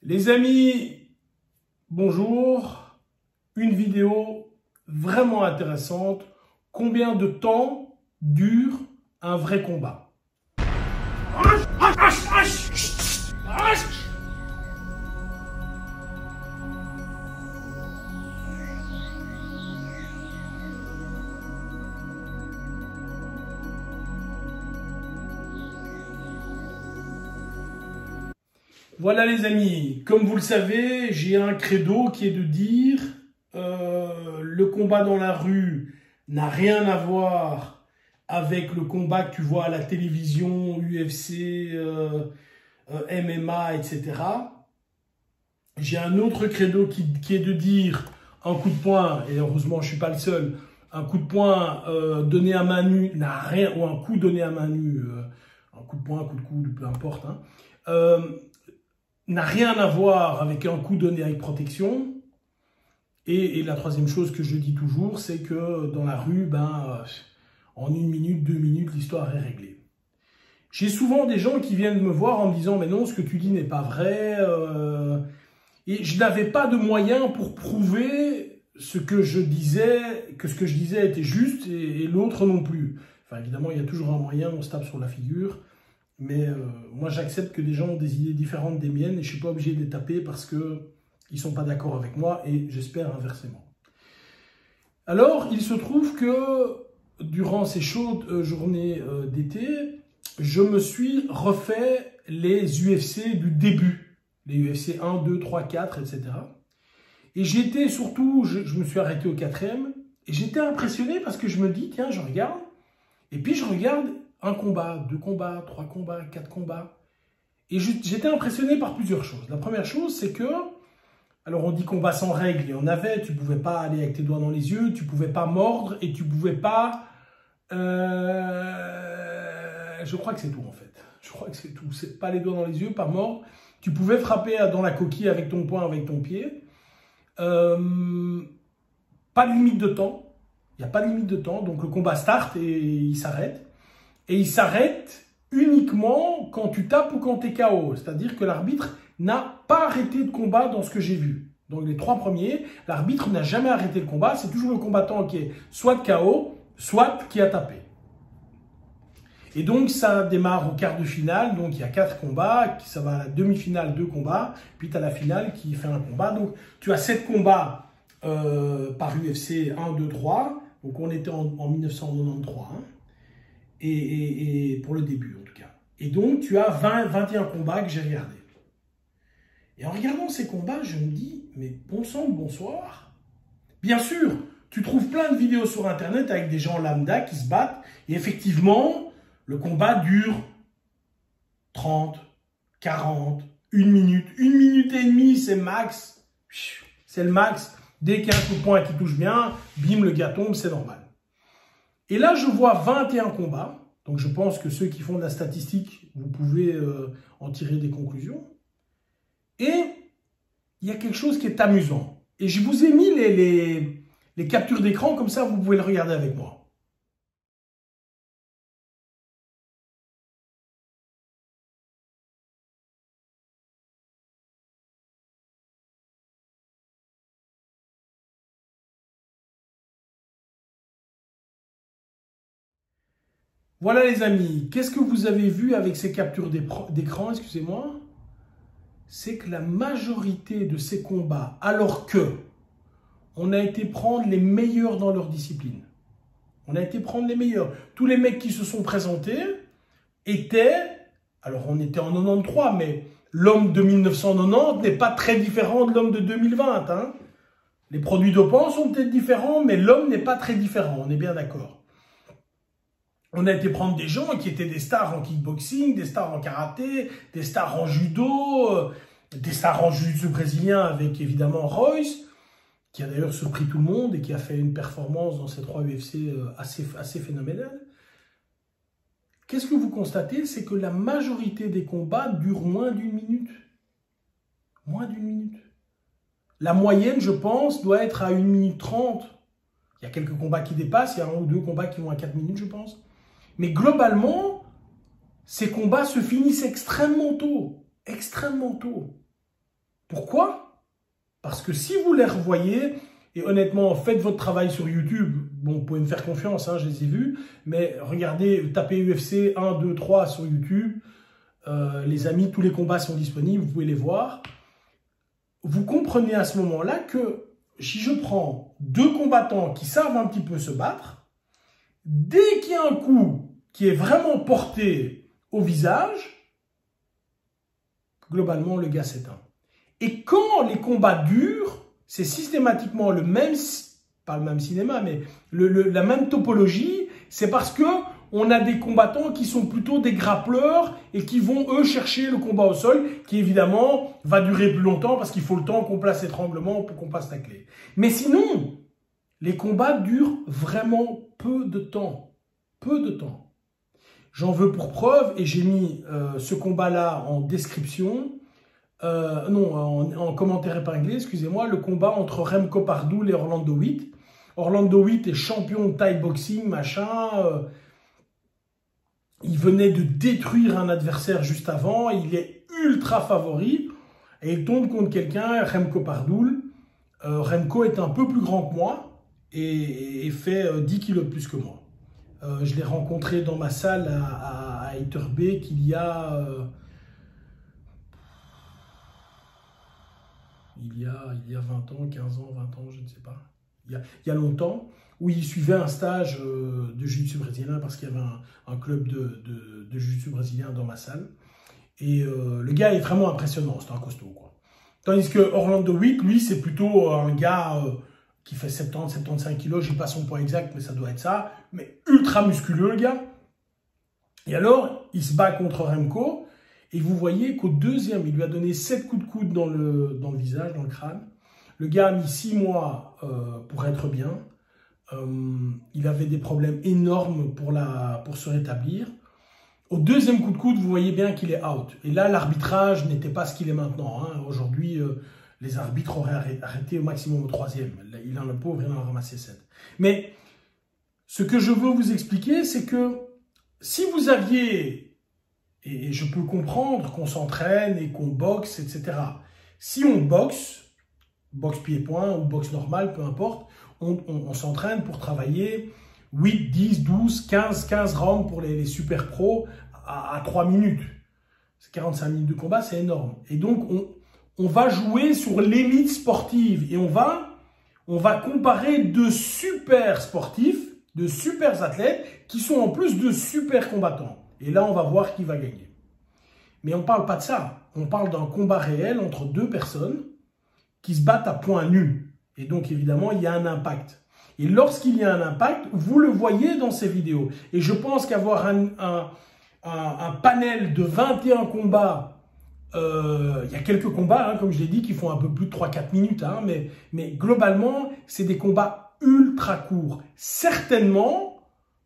Les amis, bonjour. Une vidéo vraiment intéressante. Combien de temps dure un vrai combat? Voilà les amis, comme vous le savez, j'ai un credo qui est de dire le combat dans la rue n'a rien à voir avec le combat que tu vois à la télévision, UFC, MMA, etc. J'ai un autre credo qui est de dire un coup de poing, et heureusement je ne suis pas le seul, un coup de poing donné à main nue n'a rien, ou un coup donné à main nue, un coup de poing, un coup de coude, peu importe, hein, n'a rien à voir avec un coup donné avec protection. Et la troisième chose que je dis toujours, c'est que dans la rue, en 1 minute, 2 minutes, l'histoire est réglée. J'ai souvent des gens qui viennent me voir en me disant « mais non, ce que tu dis n'est pas vrai ». Et je n'avais pas de moyen pour prouver ce que je disais, que ce que je disais était juste et l'autre non plus. Enfin, évidemment, il y a toujours un moyen, on se tape sur la figure. Mais moi, j'accepte que des gens ont des idées différentes des miennes et je ne suis pas obligé de les taper parce qu'ils ne sont pas d'accord avec moi et j'espère inversement. Alors, il se trouve que durant ces chaudes journées d'été, je me suis refait les UFC du début. Les UFC 1, 2, 3, 4, etc. Et j'étais surtout, je me suis arrêté au 4e et j'étais impressionné parce que je me dis, tiens, je regarde. Et puis je regarde un combat, 2 combats, 3 combats, 4 combats. Et j'étais impressionné par plusieurs choses. La première chose, c'est que, alors on dit combat sans règles, il y en avait, tu ne pouvais pas aller avec tes doigts dans les yeux, tu ne pouvais pas mordre et tu ne pouvais pas... je crois que c'est tout en fait. Je crois que c'est tout. C'est pas les doigts dans les yeux, pas mordre. Tu pouvais frapper dans la coquille avec ton poing, avec ton pied. Pas de limite de temps. Il n'y a pas de limite de temps. Donc le combat start et il s'arrête. Et il s'arrête uniquement quand tu tapes ou quand tu es KO. C'est-à-dire que l'arbitre n'a pas arrêté de combat dans ce que j'ai vu. Donc les 3 premiers, l'arbitre n'a jamais arrêté le combat. C'est toujours le combattant qui est soit KO, soit qui a tapé. Et donc ça démarre au quart de finale. Donc il y a 4 combats. Ça va à la demi-finale, 2 combats. Puis tu as la finale qui fait un combat. Donc tu as 7 combats par UFC 1, 2, 3. Donc on était en 1993. Hein. Et pour le début en tout cas. Et donc tu as 21 combats que j'ai regardés. Et en regardant ces combats, je me dis, mais bon sang, bonsoir. Bien sûr, tu trouves plein de vidéos sur internet avec des gens lambda qui se battent. Et effectivement, le combat dure 30, 40, 1 minute. 1 minute et demie, c'est max. C'est le max. Dès qu'il y a un coup de poing qui touche bien, bim, le gars tombe, c'est normal. Et là, je vois 21 combats. Donc, je pense que ceux qui font de la statistique, vous pouvez en tirer des conclusions. Et il y a quelque chose qui est amusant. Et je vous ai mis les captures d'écran, comme ça, vous pouvez le regarder avec moi. Voilà les amis, qu'est-ce que vous avez vu avec ces captures d'écran, excusez-moi? C'est que la majorité de ces combats, alors que on a été prendre les meilleurs dans leur discipline. On a été prendre les meilleurs. Tous les mecs qui se sont présentés étaient, alors on était en 93, mais l'homme de 1990 n'est pas très différent de l'homme de 2020. Hein. Les produits dopants sont peut-être différents, mais l'homme n'est pas très différent, on est bien d'accord. On a été prendre des gens qui étaient des stars en kickboxing, des stars en karaté, des stars en judo, des stars en jiu-jitsu brésilien avec évidemment Royce, qui a d'ailleurs surpris tout le monde et qui a fait une performance dans ces 3 UFC assez phénoménale. Qu'est-ce que vous constatez? C'est que la majorité des combats durent moins d'1 minute. Moins d'1 minute. La moyenne, je pense, doit être à 1 minute 30. Il y a quelques combats qui dépassent, il y a 1 ou 2 combats qui vont à 4 minutes, je pense. Mais globalement, ces combats se finissent extrêmement tôt. Extrêmement tôt. Pourquoi? Parce que si vous les revoyez, et honnêtement, faites votre travail sur YouTube, bon, vous pouvez me faire confiance, hein, je les ai vus, mais regardez, tapez UFC 1, 2, 3 sur YouTube, les amis, tous les combats sont disponibles, vous pouvez les voir. Vous comprenez à ce moment-là que si je prends deux combattants qui savent un petit peu se battre, dès qu'il y a un coup qui est vraiment porté au visage, globalement, le gars s'éteint. Et quand les combats durent, c'est systématiquement le même, pas le même cinéma, mais la même topologie, c'est parce que on a des combattants qui sont plutôt des grappleurs et qui vont, eux, chercher le combat au sol, qui évidemment va durer plus longtemps parce qu'il faut le temps qu'on place l'étranglement pour qu'on passe la clé. Mais sinon, les combats durent vraiment peu de temps. Peu de temps. J'en veux pour preuve, et j'ai mis ce combat-là en description, en commentaire épinglé, excusez-moi, le combat entre Remco Pardoul et Orlando Witt. Orlando Witt est champion de Thai boxing, machin. Il venait de détruire un adversaire juste avant, il est ultra favori, et il tombe contre quelqu'un, Remco Pardoul. Remco est un peu plus grand que moi, et fait 10 kilos de plus que moi. Je l'ai rencontré dans ma salle à Etterbeek il y a 20 ans, 15 ans, 20 ans, je ne sais pas. Il y a longtemps, où il suivait un stage de jiu-jitsu brésilien parce qu'il y avait un club de jiu-jitsu brésilien dans ma salle. Et le gars est vraiment impressionnant, c'est un costaud, quoi. Tandis que Orlando Witt, lui, c'est plutôt un gars qui fait 70-75 kilos, je n'ai pas son poids exact, mais ça doit être ça, mais ultra musculeux, le gars. Et alors, il se bat contre Remco, et vous voyez qu'au deuxième, il lui a donné 7 coups de coude dans le visage, dans le crâne. Le gars a mis 6 mois pour être bien. Il avait des problèmes énormes pour se rétablir. Au deuxième coup de coude, vous voyez bien qu'il est out. Et là, l'arbitrage n'était pas ce qu'il est maintenant, hein. Aujourd'hui, les arbitres auraient arrêté au maximum au troisième. Il en a pauvre, il en a ramassé 7. Mais ce que je veux vous expliquer, c'est que si vous aviez, et je peux comprendre qu'on s'entraîne et qu'on boxe, etc. Si on boxe pied-point ou boxe normale, peu importe, on s'entraîne pour travailler 8, 10, 12, 15 rounds pour les super pros à 3 minutes. C'est 45 minutes de combat, c'est énorme. Et donc, on va jouer sur l'élite sportive et on va comparer de super sportifs, de super athlètes qui sont en plus de super combattants. Et là, on va voir qui va gagner. Mais on ne parle pas de ça. On parle d'un combat réel entre deux personnes qui se battent à poing nu. Et donc, évidemment, il y a un impact. Et lorsqu'il y a un impact, vous le voyez dans ces vidéos. Et je pense qu'avoir un panel de 21 combats, il y a quelques combats, hein, comme je l'ai dit, qui font un peu plus de 3-4 minutes, hein, mais globalement, c'est des combats ultra courts. Certainement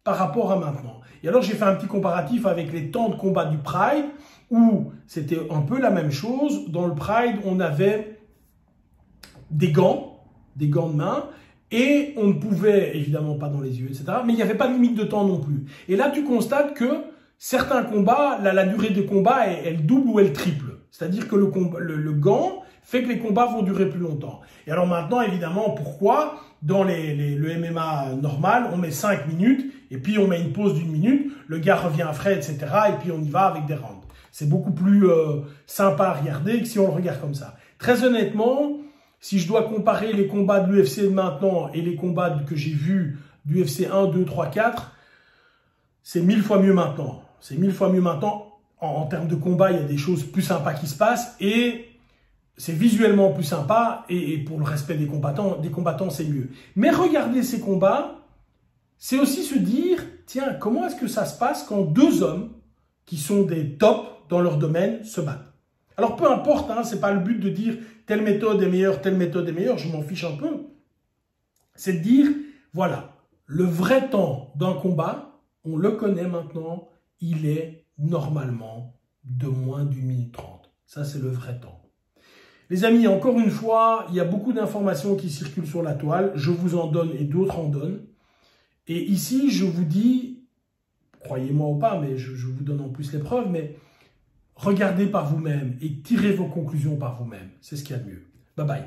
par rapport à maintenant. Et alors, j'ai fait un petit comparatif avec les temps de combat du Pride, où c'était un peu la même chose. Dans le Pride, on avait des gants de main, et on ne pouvait, évidemment pas dans les yeux, etc., mais il n'y avait pas de limite de temps non plus. Et là, tu constates que certains combats, la durée de combat, elle double ou elle triple. C'est-à-dire que le gant fait que les combats vont durer plus longtemps. Et alors maintenant, évidemment, pourquoi dans le MMA normal, on met 5 minutes, et puis on met une pause d'1 minute, le gars revient frais, etc., et puis on y va avec des rounds. C'est beaucoup plus sympa à regarder que si on le regarde comme ça. Très honnêtement, si je dois comparer les combats de l'UFC de maintenant et les combats que j'ai vus d'UFC 1, 2, 3, 4, c'est 1000 fois mieux maintenant. C'est 1000 fois mieux maintenant. En termes de combat, il y a des choses plus sympas qui se passent et c'est visuellement plus sympa et pour le respect des combattants, c'est mieux. Mais regarder ces combats, c'est aussi se dire, tiens, comment est-ce que ça se passe quand deux hommes qui sont des tops dans leur domaine se battent? Alors, peu importe, hein, c'est pas le but de dire telle méthode est meilleure, telle méthode est meilleure, je m'en fiche un peu. C'est de dire, voilà, le vrai temps d'un combat, on le connaît maintenant, il est normalement de moins d'1 minute 30. Ça, c'est le vrai temps. Les amis, encore une fois, il y a beaucoup d'informations qui circulent sur la toile. Je vous en donne et d'autres en donnent. Et ici, je vous dis, croyez-moi ou pas, mais je vous donne en plus les preuves, mais regardez par vous-même et tirez vos conclusions par vous-même. C'est ce qu'il y a de mieux. Bye bye.